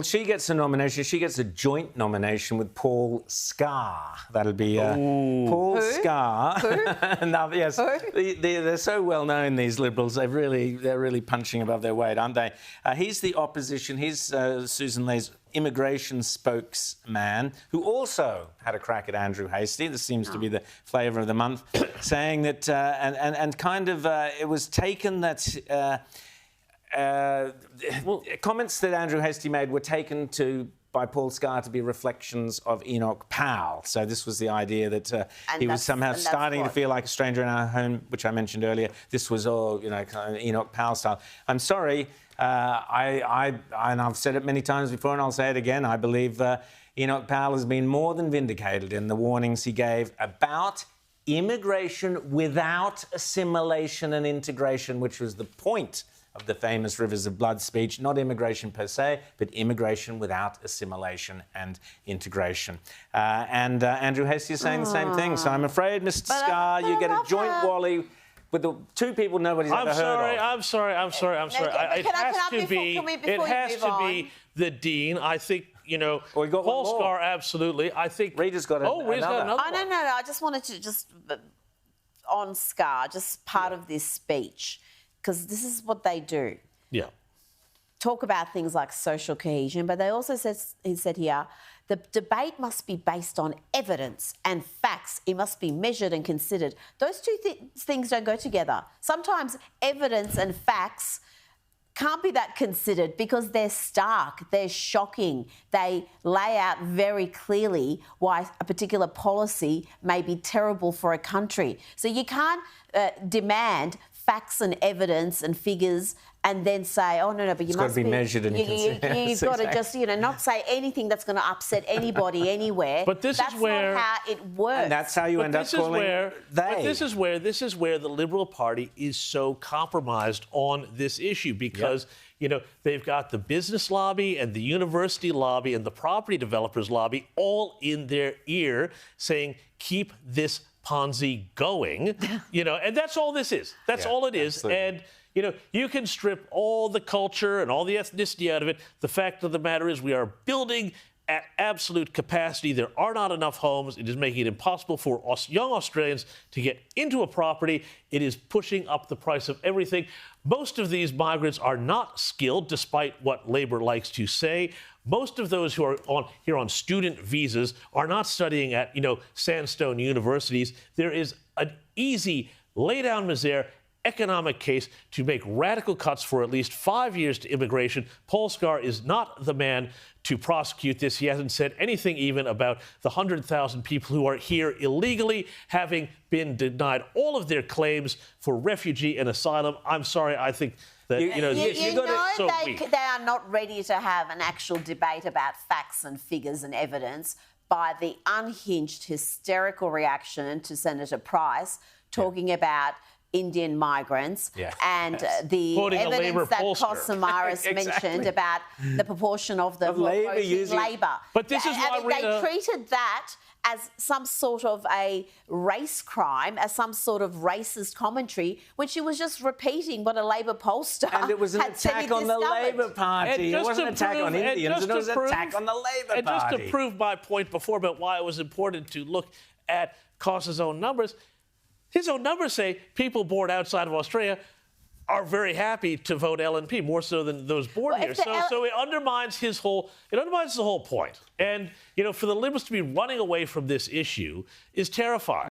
She gets a nomination. She gets a joint nomination with Paul Scar. That'll be Paul Who? Scar. Who? Now, yes, Who? they're so well known. These Liberals, they're really punching above their weight, aren't they? He's the opposition. He's Susan Lay's immigration spokesman, who also had a crack at Andrew Hastie. This seems to be the flavour of the month, saying that and kind of it was taken that. Comments that Andrew Hastie made were taken by Paul Scar to be reflections of Enoch Powell. So this was the idea that he was somehow starting to feel like a stranger in our home, which I mentioned earlier. This was all, kind of Enoch Powell style. I'm sorry, and I've said it many times before, and I'll say it again. I believe Enoch Powell has been more than vindicated in the warnings he gave about immigration without assimilation and integration, which was the point of the famous Rivers of Blood speech, not immigration per se, but immigration without assimilation and integration. And Andrew Hastie is saying the same thing. So I'm afraid, Mr. Scar, you get a joint wally with the two people nobody's ever heard of. I'm sorry. It has to be the dean. I think, Paul Scar, absolutely. I think Rita's got another. Rita's got another one. No. I just wanted to on Scar, just part of this speech, because this is what they do. Yeah. Talk about things like social cohesion, but they also he said here, the debate must be based on evidence and facts. It must be measured and considered. Those two things don't go together. Sometimes evidence and facts can't be that considered because they're stark, they're shocking. They lay out very clearly why a particular policy may be terrible for a country. So you can't demand facts and evidence and figures and then say, oh, no, but you must be measured and considered. You've got to just, not say anything that's going to upset anybody anywhere. But that's not how it works. And that's how you end up calling they. But this is where the Liberal Party is so compromised on this issue because, they've got the business lobby and the university lobby and the property developers lobby all in their ear saying, keep this Ponzi going, and that's all this is. That's all it is. Absolutely. And, you can strip all the culture and all the ethnicity out of it. The fact of the matter is we are building at absolute capacity. There are not enough homes. It is making it impossible for us young Australians to get into a property. It is pushing up the price of everything. Most of these migrants are not skilled, despite what Labor likes to say. Most of those who are here on student visas are not studying at, sandstone universities. There is an easy lay-down misère economic case to make radical cuts for at least 5 years to immigration. Paul Scar is not the man to prosecute this. He hasn't said anything even about the 100,000 people who are here illegally, having been denied all of their claims for refugee and asylum. I'm sorry, I think that, they are not ready to have an actual debate about facts and figures and evidence by the unhinged, hysterical reaction to Senator Price talking about Indian migrants and the evidence that Kosamaris mentioned about the proportion of the Labor. But this is why they treated that as some sort of a race crime, as some sort of racist commentary, when she was just repeating what a Labor pollster and it was an had attack on the Labor Party. It wasn't an attack on Indians, it was an attack on the Labor Party. And just to prove my point before about why it was important to look at Kos's own numbers, his own numbers say people born outside of Australia are very happy to vote LNP, more so than those born here. So it undermines the whole point. And, for the Liberals to be running away from this issue is terrifying.